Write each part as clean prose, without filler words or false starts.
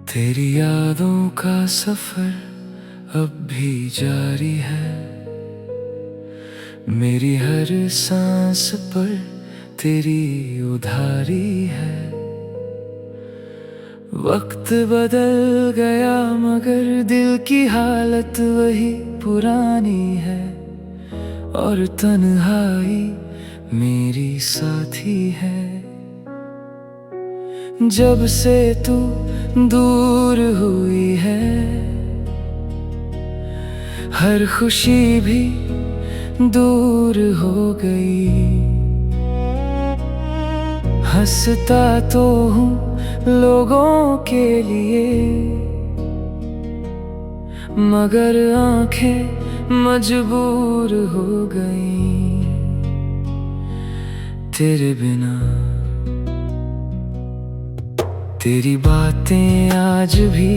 तेरी यादों का सफर अब भी जारी है, मेरी हर सांस पर तेरी उधारी है। वक्त बदल गया मगर दिल की हालत वही पुरानी है, और तन्हाई मेरी साथी है। जब से तू दूर हुई है, हर खुशी भी दूर हो गई। हंसता तो हूँ लोगों के लिए, मगर आंखें मजबूर हो गई तेरे बिना। तेरी बातें आज भी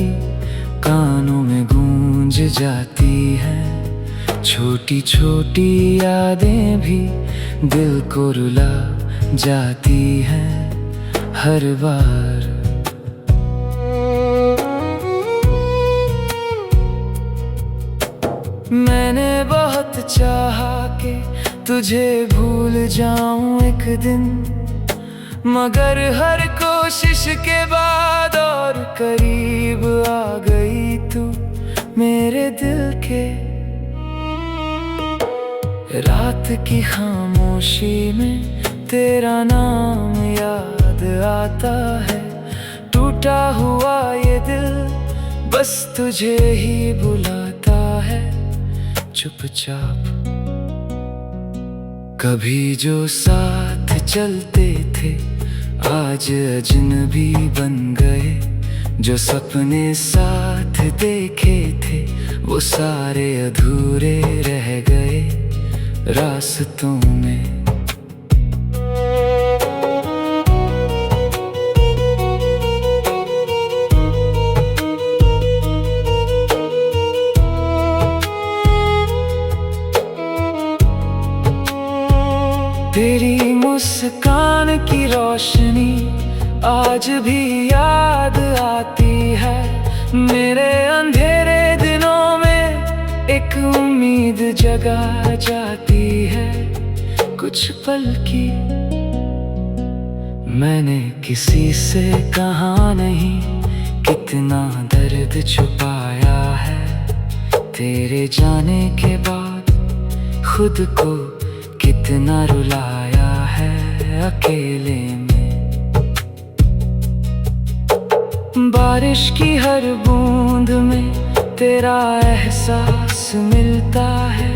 कानों में गूंज जाती हैं, छोटी छोटी यादें भी दिल को रुला जाती हैं हर बार। मैंने बहुत चाहा कि तुझे भूल जाऊं एक दिन, मगर हर कोशिश के बाद और करीब आ गई तू मेरे दिल के। रात की खामोशी में तेरा नाम याद आता है, टूटा हुआ ये दिल बस तुझे ही बुलाता है चुपचाप। कभी जो साथ चलते थे आज अजनबी बन गए, जो सपने साथ देखे थे वो सारे अधूरे रह गए रास्तों में। तेरी मुस्कान की रोशनी आज भी याद आती है, मेरे अंधेरे दिनों में एक उम्मीद जगा जाती है कुछ पल की। मैंने किसी से कहा नहीं कितना दर्द छुपाया है, तेरे जाने के बाद खुद को कितना रुलाया है अकेले में। बारिश की हर बूंद में तेरा एहसास मिलता है,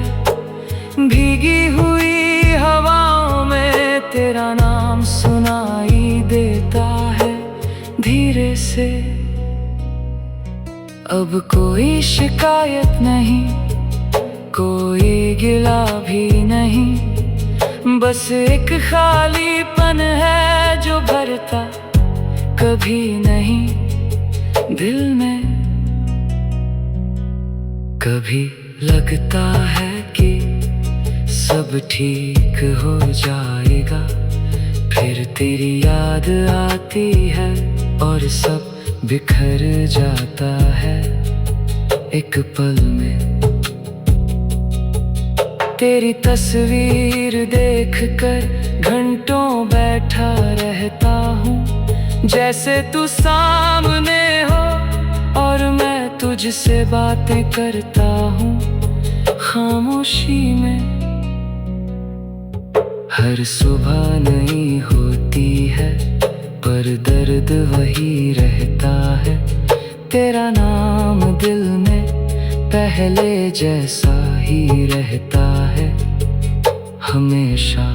भीगी हुई हवाओं में तेरा नाम सुनाई देता है धीरे से। अब कोई शिकायत नहीं, कोई गिला भी नहीं, बस एक खालीपन है जो भरता कभी नहीं दिल में। कभी लगता है कि सब ठीक हो जाएगा, फिर तेरी याद आती है और सब बिखर जाता है एक पल में। तेरी तस्वीर देखकर घंटों बैठा रहता हूँ, जैसे तू सामने हो और मैं तुझसे बातें करता हूँ खामोशी में। हर सुबह नई होती है पर दर्द वही रहता है, तेरा नाम दिल में पहले जैसा ही रहता है हमेशा।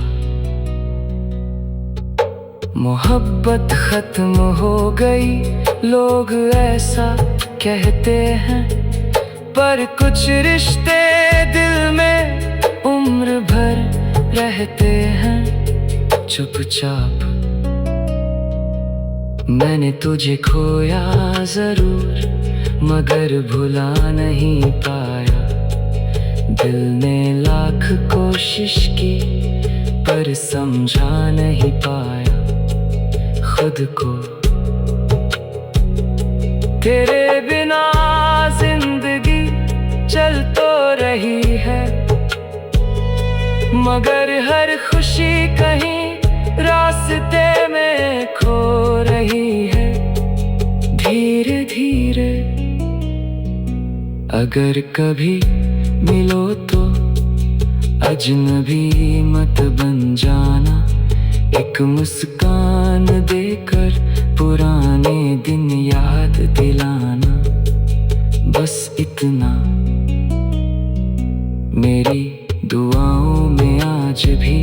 मोहब्बत खत्म हो गई लोग ऐसा कहते हैं, पर कुछ रिश्ते दिल में उम्र भर रहते हैं चुपचाप। मैंने तुझे खोया जरूर मगर भुला नहीं पाया, दिल ने लाख कोशिश की पर समझा नहीं पाया खुद को। तेरे बिना जिंदगी चल तो रही है, मगर हर खुशी कहीं रास्ते में खो रही है। धीरे धीरे अगर कभी मिलो तो अजनबी मत बन जाना, एक मुस्कान देकर पुराने दिन याद दिलाना। बस इतना मेरी दुआओं में आज भी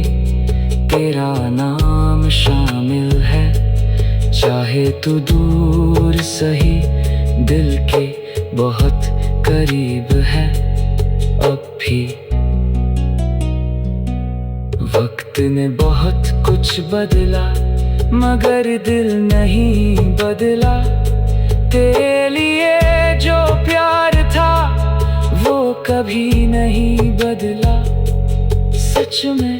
तेरा नाम शामिल है। चाहे तू दूर सही दिल के बहुत करीब है अब भी। वक्त ने बहुत कुछ बदला मगर दिल नहीं बदला। तेरे लिए जो प्यार था वो कभी नहीं बदला। सच में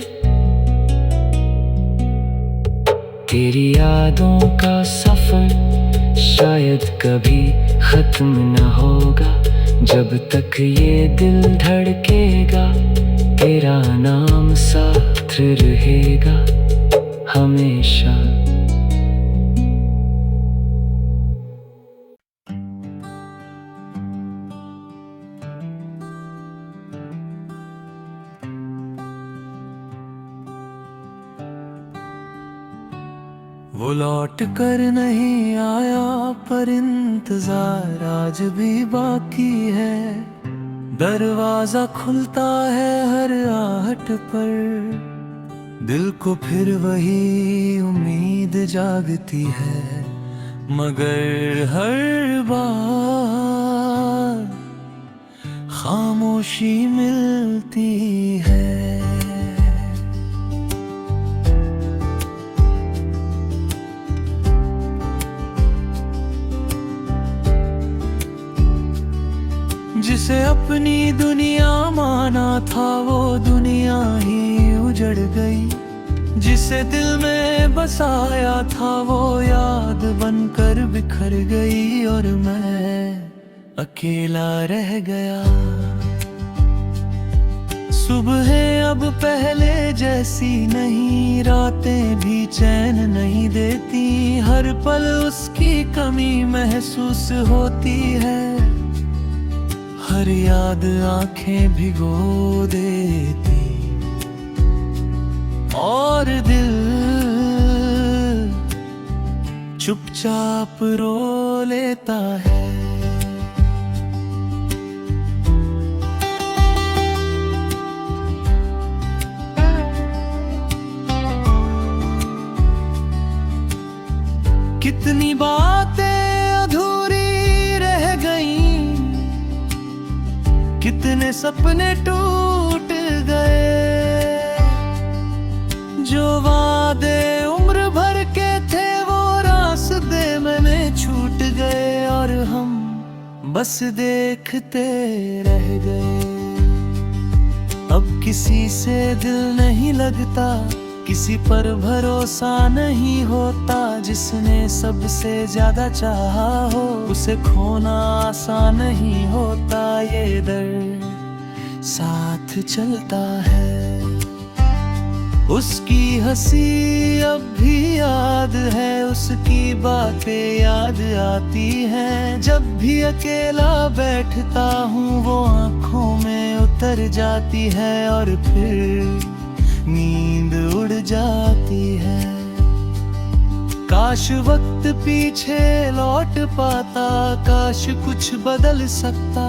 तेरी यादों का सफर शायद कभी खत्म न होगा। जब तक ये दिल धड़केगा तेरा नाम साथ रहेगा हमेशा। वो लौट कर नहीं आया पर इंतजार आज भी बाकी है। दरवाजा खुलता है हर आहट पर, दिल को फिर वही उम्मीद जागती है। मगर हर बार खामोशी मिलती है। जिसे अपनी दुनिया माना था वो दुनिया ही उजड़ गई। जिसे दिल में बसाया था वो याद बनकर बिखर गई। और मैं अकेला रह गया। सुबह अब पहले जैसी नहीं, रातें भी चैन नहीं देती। हर पल उसकी कमी महसूस होती है। हर याद आंखें भिगो देती और दिल चुपचाप रो लेता है। कितनी बातें अधूरी रह गईं, कितने सपने टूट गए। जो वादे उम्र भर के थे वो रास्ते में छूट गए। और हम बस देखते रह गए। अब किसी से दिल नहीं लगता, किसी पर भरोसा नहीं होता। जिसने सबसे ज्यादा चाहा हो उसे खोना आसान नहीं होता। ये दर्द साथ चलता है। उसकी हंसी अब भी याद है, उसकी बातें याद आती हैं। जब भी अकेला बैठता हूँ वो आँखों में उतर जाती है। और फिर नींद उड़ जाती है। काश वक्त पीछे लौट पाता, काश कुछ बदल सकता।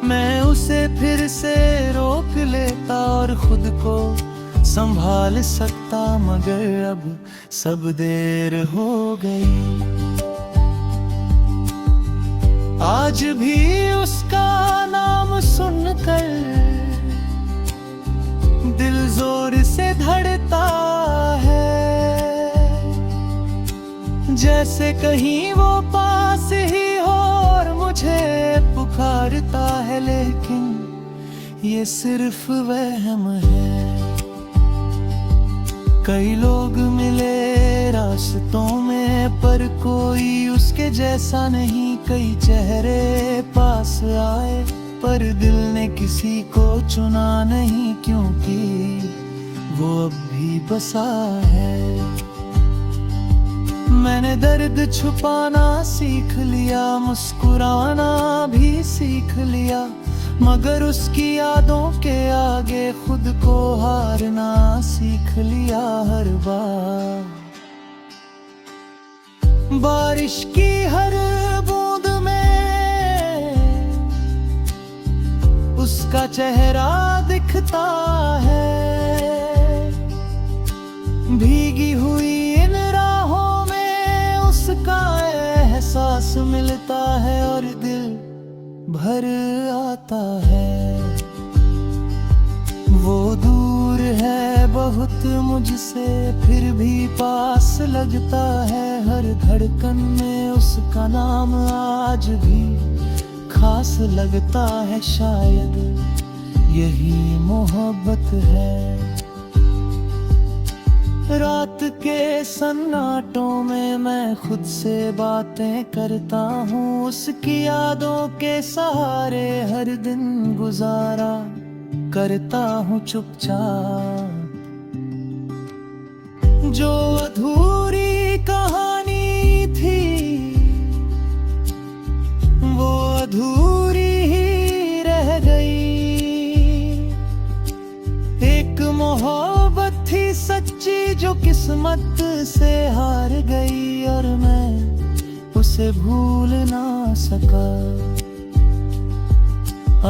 मैं उसे फिर से रोक लेता और खुद को संभाल सकता। मगर अब सब देर हो गई। आज भी उसका नाम सुनकर दिल जोर से धड़ता है। जैसे कहीं वो पास ही हो और मुझे पुकारता है। लेकिन ये सिर्फ वहम है। कई लोग मिले रास्तों में पर कोई उसके जैसा नहीं। कई चेहरे पास आए पर दिल ने किसी को चुना नहीं, क्योंकि वो अब भी बसा है। मैंने दर्द छुपाना सीख लिया, मुस्कुराना भी सीख लिया, मगर उसकी यादों के आगे खुद को हारना सीख लिया। हर बार बारिश की हर बूंद में उसका चेहरा दिखता है। भीगी हुई इन राहों में उसका एहसास मिलता है और दिल भर आता है। वो दूर है बहुत मुझसे फिर भी पास लगता है। हर धड़कन में उसका नाम आज भी खास लगता है। शायद यही मोहब्बत है। रात के सन्नाटों में मैं खुद से बातें करता हूँ, उसकी यादों के सहारे हर दिन गुजारा करता हूँ चुपचाप। जो अधूरी कहानी थी वो अधूरी ही रह गई। एक मोहब्बत थी सच्ची जो किस्मत से हार गई, और मैं उसे भूल ना सका।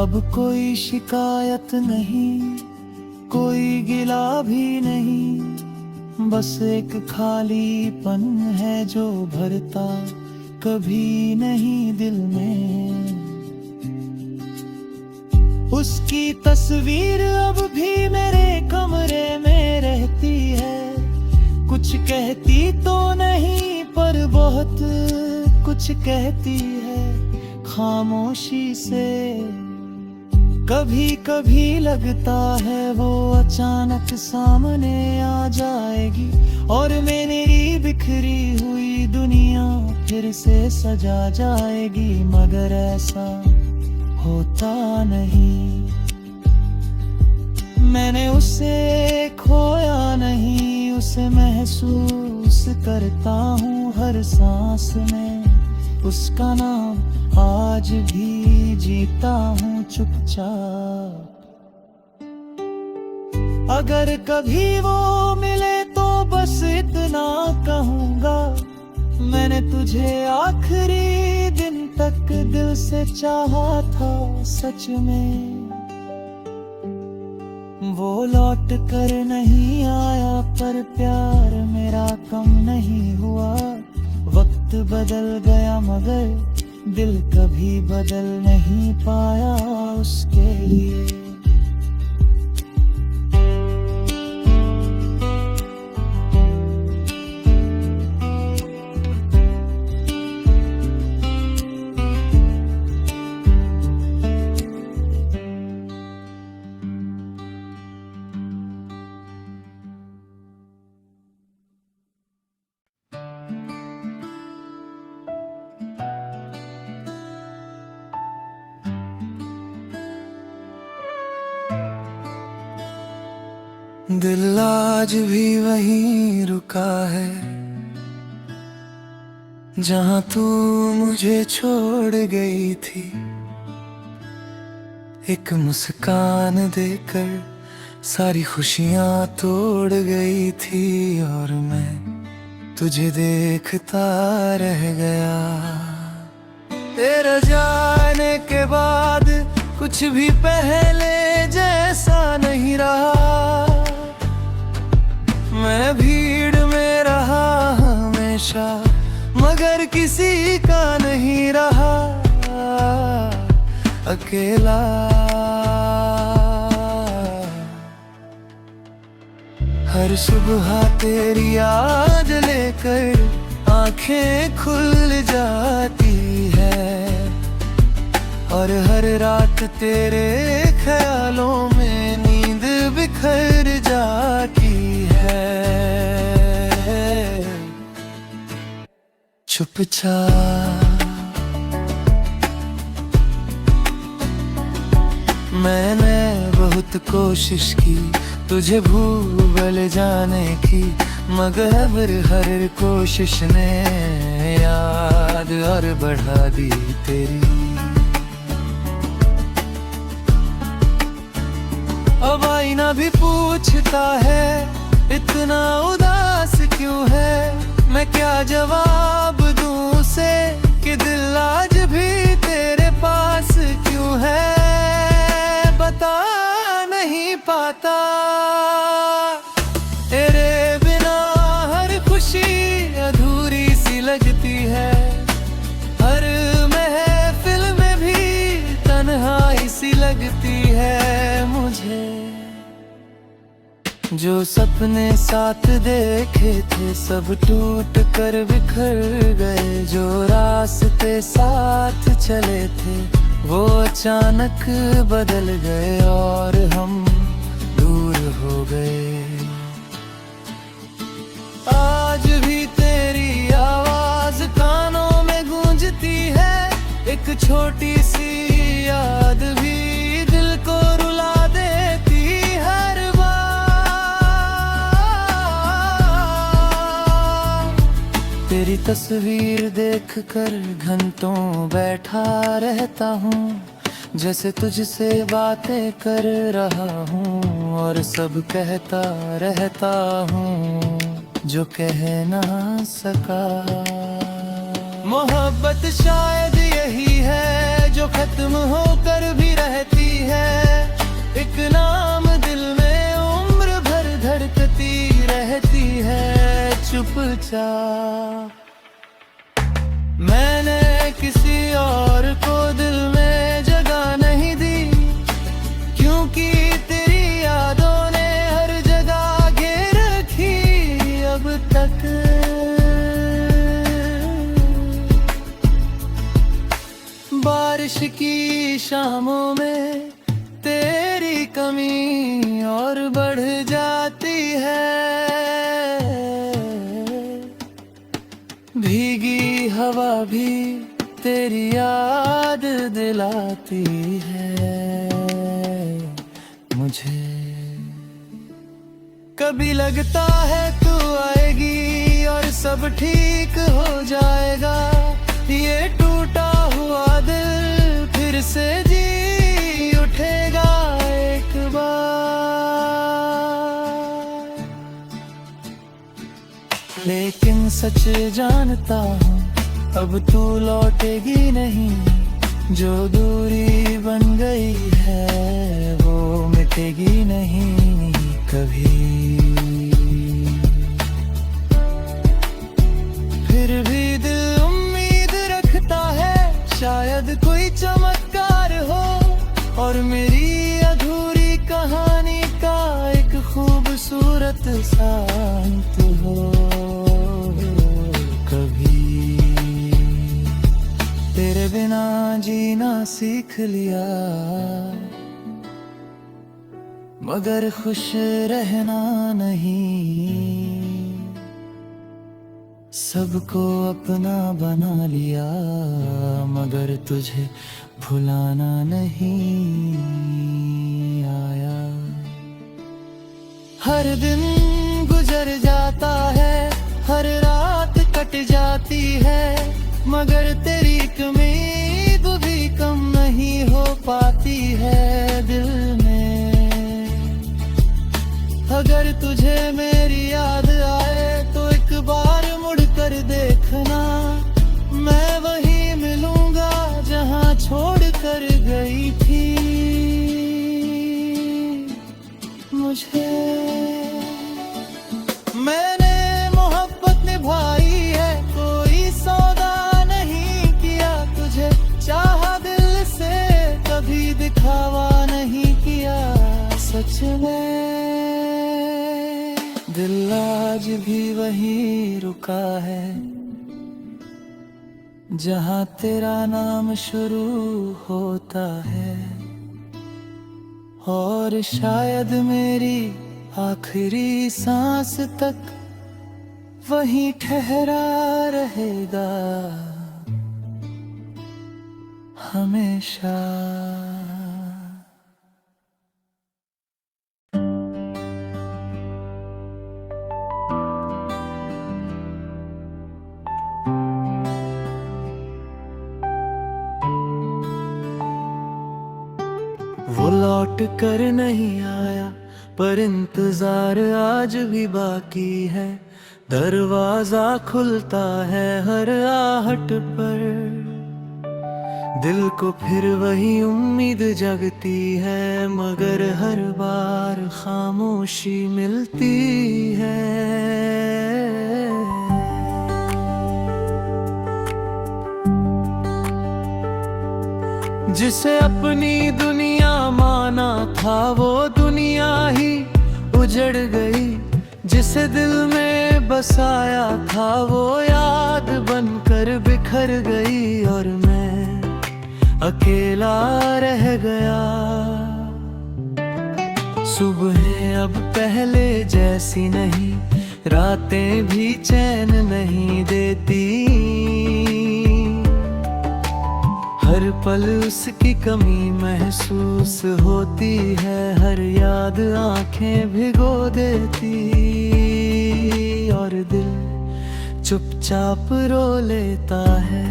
अब कोई शिकायत नहीं, कोई गिला भी नहीं, बस एक खालीपन है जो भरता कभी नहीं दिल में। उसकी तस्वीर अब भी मेरे कमरे में रहती है। कुछ कहती तो नहीं पर बहुत कुछ कहती है खामोशी से। कभी कभी लगता है वो अचानक सामने आ जाएगी और मेरी बिखरी हुई दुनिया फिर से सजा जाएगी, मगर ऐसा होता नहीं। मैंने उसे खोया नहीं, उसे महसूस करता हूँ हर सांस में। उसका नाम आज भी जीता हूँ चुपचाप। अगर कभी वो मिले तो बस इतना कहूँगा, मैंने तुझे आखिरी दिन तक दिल से चाहा था सच में। वो लौट कर नहीं आया पर प्यार मेरा कम नहीं हुआ। वक्त बदल गया मगर दिल कभी बदल नहीं पाया उसके लिए। दिल आज भी वहीं रुका है जहां तू मुझे छोड़ गई थी। एक मुस्कान देकर सारी खुशियां तोड़ गई थी और मैं तुझे देखता रह गया। तेरा जाने के बाद कुछ भी पहले जैसा नहीं रहा। मैं भीड़ में रहा हमेशा मगर किसी का नहीं रहा अकेला। हर सुबह तेरी याद लेकर आंखें खुल जाती है और हर रात तेरे ख्यालों में नींद बिखर जाती है। चुपचाप मैंने बहुत कोशिश की तुझे भूल जाने की, मगर हर कोशिश ने याद और बढ़ा दी तेरी। अब आईना भी पूछता है इतना उदास क्यों है, मैं क्या जवाब दूं उसे कि दिल आज भी तेरे पास क्यों है। बता नहीं पाता तेरे बिना हर खुशी अधूरी सी लगती है, हर महफिल में भी तन्हाई सी लगती है मुझे। जो सपने साथ देखे थे सब टूट कर बिखर गए, जो रास्ते साथ चले थे वो अचानक बदल गए और हम दूर हो गए। आज भी तेरी आवाज कानों में गूंजती है, एक छोटी सी याद भी दिल को रुला देती हर तेरी तस्वीर देखकर घंटों बैठा रहता हूँ, जैसे तुझसे बातें कर रहा हूँ और सब कहता रहता हूँ जो कह ना सका। मोहब्बत शायद यही है जो खत्म होकर भी रहती है, एक नाम दिल में उम्र भर धड़कती रहती है। चुपचाप मैंने किसी और को दिल में जगह नहीं दी, क्योंकि तेरी यादों ने हर जगह घेर रखी अब तक। बारिश की शामों में तेरी कमी और बढ़ जाती है, भीगी हवा भी तेरी याद दिलाती है मुझे। कभी लगता है तू आएगी और सब ठीक हो जाएगा, ये टूटा हुआ दिल फिर से जी उठेगा एक बार। लेकिन सच जानता हूँ अब तू लौटेगी नहीं, जो दूरी बन गई है वो मिटेगी नहीं कभी। फिर भी दिल उम्मीद रखता है शायद कोई चमत्कार हो और मेरी अधूरी कहानी का एक खूबसूरत सा अंत हो। तेरे बिना जीना सीख लिया मगर खुश रहना नहीं, सबको अपना बना लिया मगर तुझे भुलाना नहीं आया। हर दिन गुजर जाता है, हर रात कट जाती है, मगर तेरी एक उम्मीद भी कम नहीं हो पाती है दिल में। अगर तुझे मेरी याद आए तो एक बार मुड़ कर देखना, मैं वहीं मिलूंगा जहां छोड़ कर गई थी मुझे। मैंने मोहब्बत निभाई है, कोई सौदा नहीं किया तुझे, चाहा दिल से कभी दिखावा नहीं किया। सच में दिल आज भी वहीं रुका है जहां तेरा नाम शुरू होता है। और शायद मेरी आखिरी सांस तक वहीं ठहरा रहेगा हमेशा। वो लौट कर नहीं आया पर इंतजार आज भी बाकी है। दरवाजा खुलता है हर आहट पर, दिल को फिर वही उम्मीद जगती है, मगर हर बार खामोशी मिलती है। जिसे अपनी दुनिया माना था वो दुनिया ही उजड़ गई, जिसे दिल में बसाया था वो याद बनकर बिखर गई, और मैं अकेला रह गया। सुबह अब पहले जैसी नहीं, रातें भी चैन नहीं देती, हर पल उसकी कमी महसूस होती है, हर याद आंखें भिगो देती, और दिल चुपचाप रो लेता है।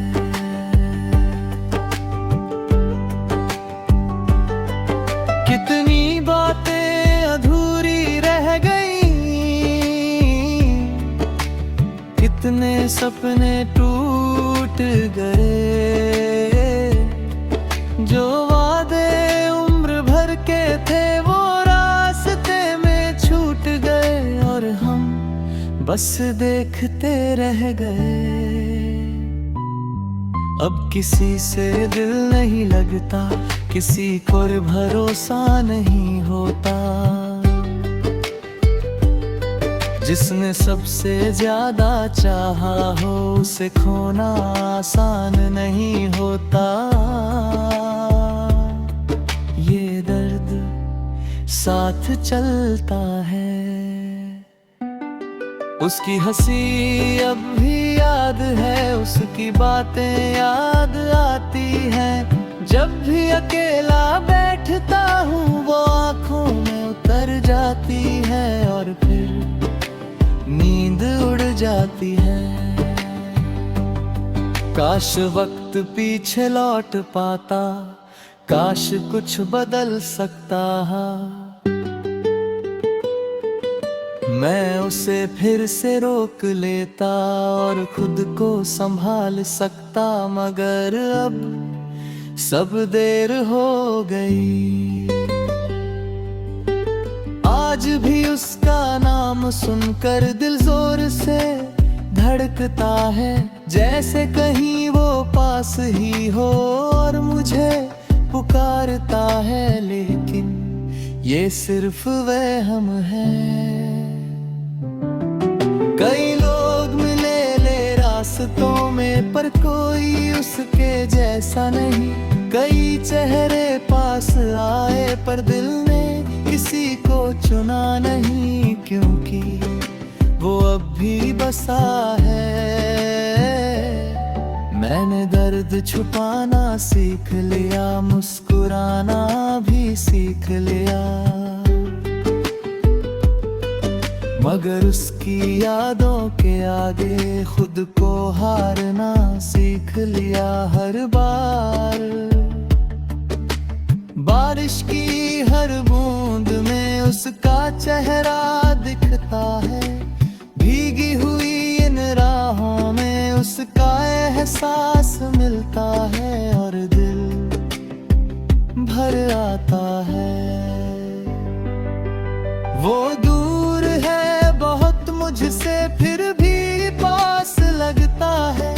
कितनी बातें अधूरी रह गई, कितने सपने टूट गए, जो वादे उम्र भर के थे वो रास्ते में छूट गए, और हम बस देखते रह गए। अब किसी से दिल नहीं लगता, किसी पर भरोसा नहीं होता, जिसने सबसे ज्यादा चाहा हो उसे खोना आसान नहीं होता। ये दर्द साथ चलता है, उसकी हंसी अब भी याद है, उसकी बातें याद आती हैं। जब भी अकेला बैठता हूँ वो आँखों में उतर जाती है, और फिर नींद उड़ जाती है। काश वक्त पीछे लौट पाता, काश कुछ बदल सकता, मैं उसे फिर से रोक लेता और खुद को संभाल सकता, मगर अब सब देर हो गई। आज भी उसका नाम सुनकर दिल जोर से धड़कता है, जैसे कहीं वो पास ही हो और मुझे पुकारता है, लेकिन ये सिर्फ वहम है। कई लोग मिले ले रास्तों में पर कोई उसके जैसा नहीं, कई चेहरे पास आए पर दिल ने किसी को चुना नहीं, क्योंकि वो अब भी बसा है। मैंने दर्द छुपाना सीख लिया, मुस्कुराना भी सीख लिया, मगर उसकी यादों के आगे खुद को हारना सीख लिया। हर बार बारिश की हर बूंद में उसका चेहरा दिखता है, भीगी हुई इन राहों में उसका एहसास मिलता है, और दिल भर आता है। वो दूर है बहुत मुझसे फिर भी पास लगता है,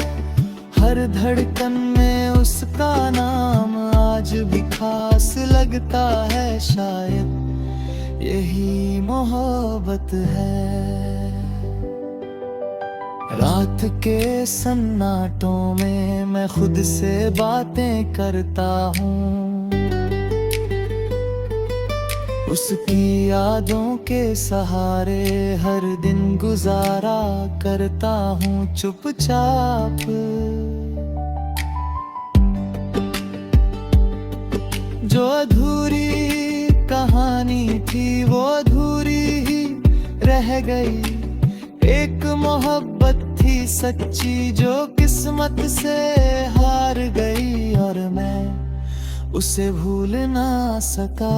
हर धड़कन में उसका नाम आज भी खास लगता है। शायद यही मोहब्बत है। रात के सन्नाटों में मैं खुद से बातें करता हूँ, उसकी यादों के सहारे हर दिन गुजारा करता हूँ चुपचाप। जो अधूरी कहानी थी वो अधूरी ही रह गई। एक मोहब्बत थी सच्ची जो किस्मत से हार गई, और मैं उसे भूल ना सका।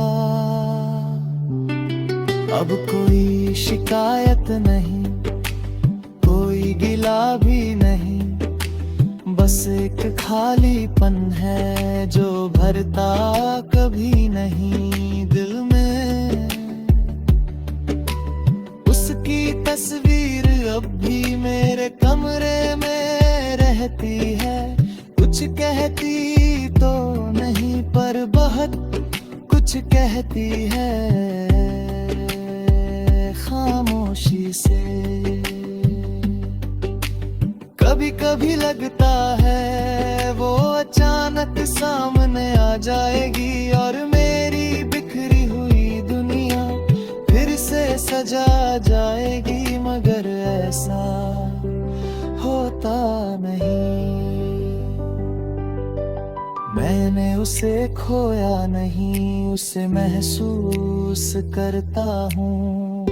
अब कोई शिकायत नहीं, कोई गिला भी नहीं, बस एक खालीपन है जो भरता कभी नहीं दिल में। उसकी तस्वीर अब भी मेरे कमरे में रहती है। कुछ कहती तो नहीं पर बहुत कुछ कहती है खामोशी से। कभी कभी लगता है वो अचानक सामने आ जाएगी और मेरी बिखरी हुई दुनिया फिर से सजा जाएगी, मगर ऐसा होता नहीं। मैंने उसे खोया नहीं, उसे महसूस करता हूँ।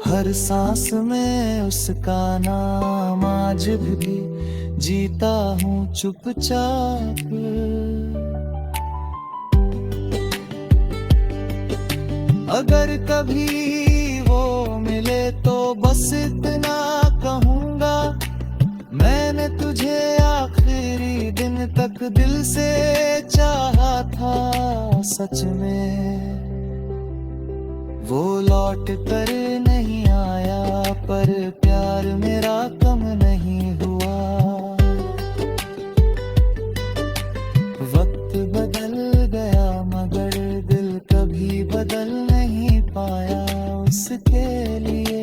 हर सांस में उसका नाम आज भी जीता हूँ चुपचाप। अगर कभी वो मिले तो बस इतना कहूँगा, मैंने तुझे आखिरी दिन तक दिल से चाहा था। सच में वो लौट कर नहीं आया पर प्यार मेरा कम नहीं हुआ। वक्त बदल गया मगर दिल कभी बदल नहीं पाया उसके लिए।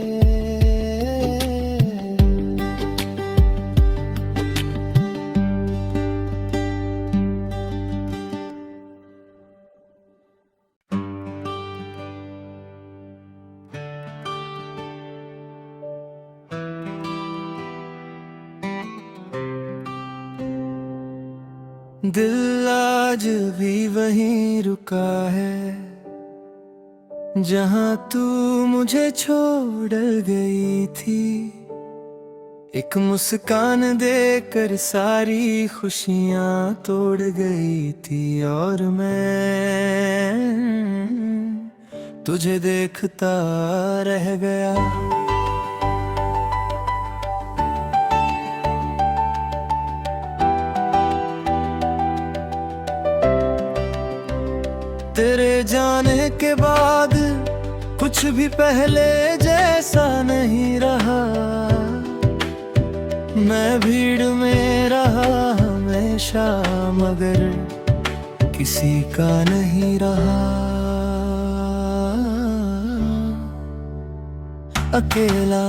दिल आज भी वहीं रुका है जहां तू मुझे छोड़ गई थी। एक मुस्कान देकर सारी खुशियां तोड़ गई थी, और मैं तुझे देखता रह गया। तेरे जाने के बाद कुछ भी पहले जैसा नहीं रहा। मैं भीड़ में रहा हमेशा मगर किसी का नहीं रहा। अकेला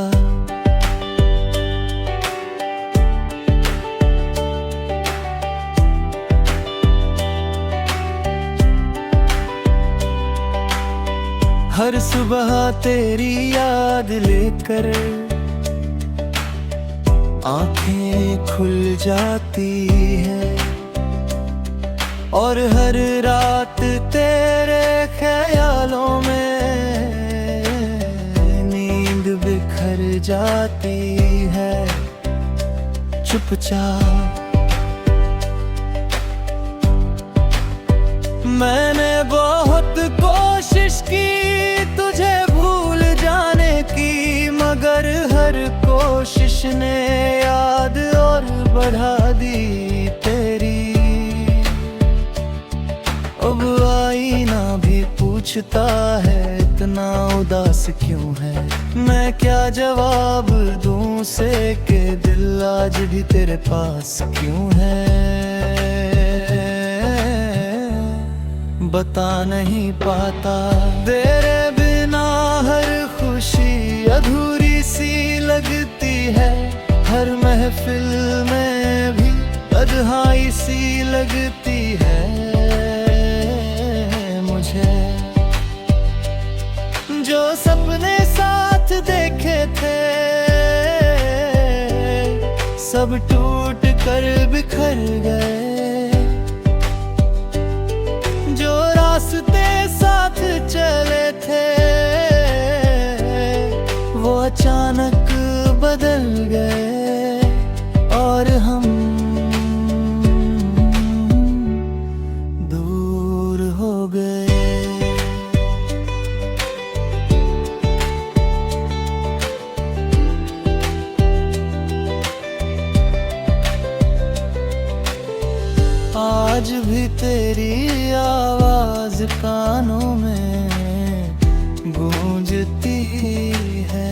हर सुबह तेरी याद लेकर आंखें खुल जाती है, और हर रात तेरे ख्यालों में नींद बिखर जाती है चुपचाप। मैंने बहुत कोशिश की तुझे भूल जाने की, मगर हर कोशिश ने याद और बढ़ा दी तेरी। अब आईना भी पूछता है इतना उदास क्यों है। मैं क्या जवाब दूं उसे कि दिल आज भी तेरे पास क्यों है। बता नहीं पाता तेरे बिना हर खुशी अधूरी सी लगती है। हर महफिल में भी तन्हाई सी लगती है। सपने साथ देखे थे सब टूट कर बिखर गए। जो रास्ते साथ चले थे वो अचानक बदल गए और हम दूर हो गए। आज भी तेरी आवाज कानों में गूंजती है।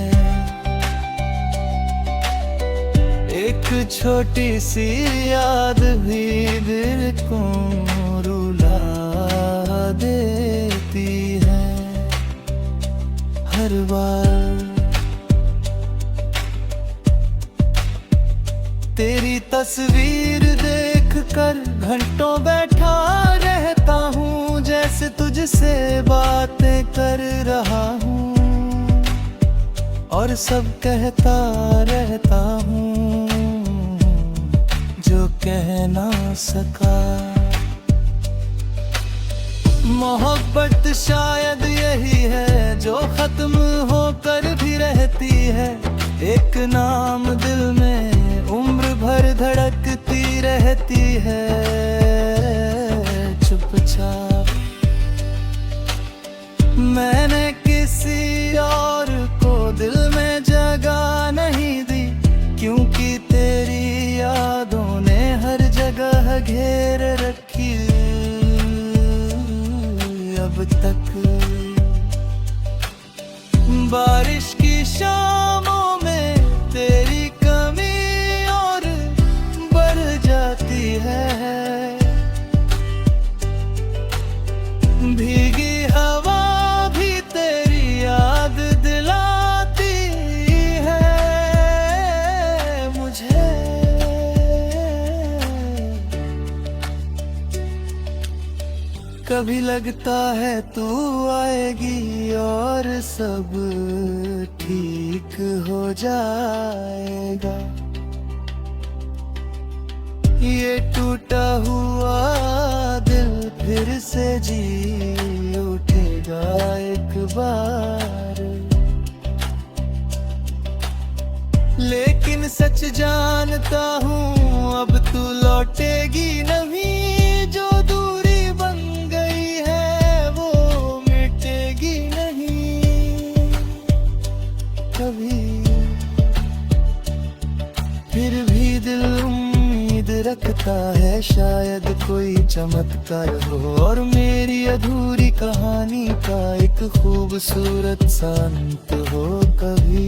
एक छोटी सी याद भी दिल को रुला देती है हर बार। तेरी तस्वीर देख कर घंटों बैठा रहता हूँ, जैसे तुझसे बातें कर रहा हूँ और सब कहता रहता हूँ जो कह ना सका। मोहब्बत शायद यही है जो खत्म होकर भी रहती है, एक नाम दिल में उम्र भर धड़कती रहती है चुपचाप। मैंने किसी और को दिल में जगह नहीं दी, क्योंकि तेरी यादों ने हर जगह घेर रखी अब तक। बारिश की शामों में तेरी कमी और बढ़ जाती है, भीगी हवा भी तेरी याद दिलाती है मुझे। कभी लगता है तू आएगी और सब ठीक हो जाएगा, ये टूटा हुआ दिल फिर से जी उठेगा एक बार। लेकिन सच जानता हूँ अब तू लौटेगी नहीं, जो दूरी बन गई है वो मिटेगी नहीं कभी। फिर भी दिल उम्मीद रखता है शायद कोई चमत्कार हो और मेरी अधूरी कहानी का एक खूबसूरत सा अंत हो कभी।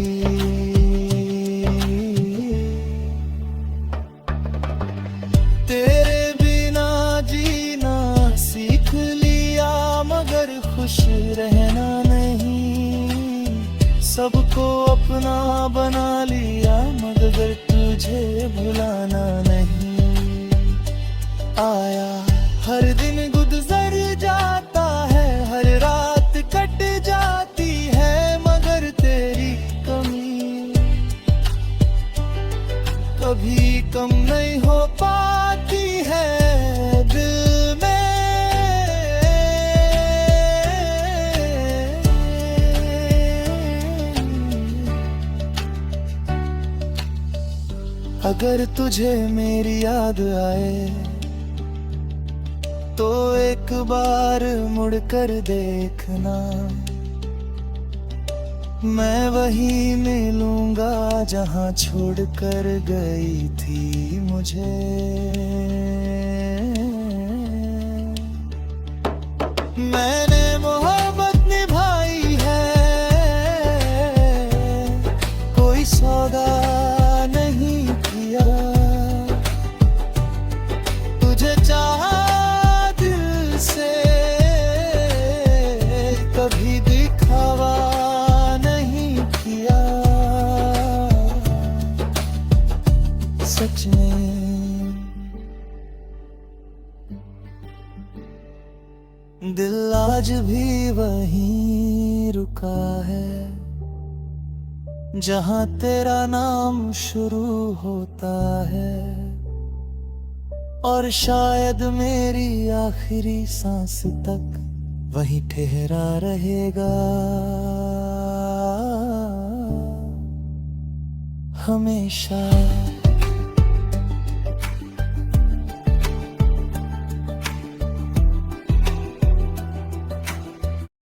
तेरे बिना जीना सीख लिया मगर खुश रहना नहीं, सबको अपना बना लिया मगर तुझे भुलाना नहीं। आया हर दिन गुजर जाता है, हर रात कट जाती है मगर तेरी कमी कभी कम नहीं हो पाती है दिल में। अगर तुझे मेरी याद आए तो एक बार मुड़कर देखना, मैं वहीं मिलूंगा जहां छोड़कर गई थी मुझे। मैंने मोहब्बत निभाई है, कोई सौदा नहीं किया, तुझे चाहा दिल से, कभी दिखावा नहीं किया। सच में दिल आज भी वहीं रुका रुका है, जहां तेरा नाम शुरू होता है और शायद मेरी आखिरी सांस तक वहीं ठहरा रहेगा। हमेशा।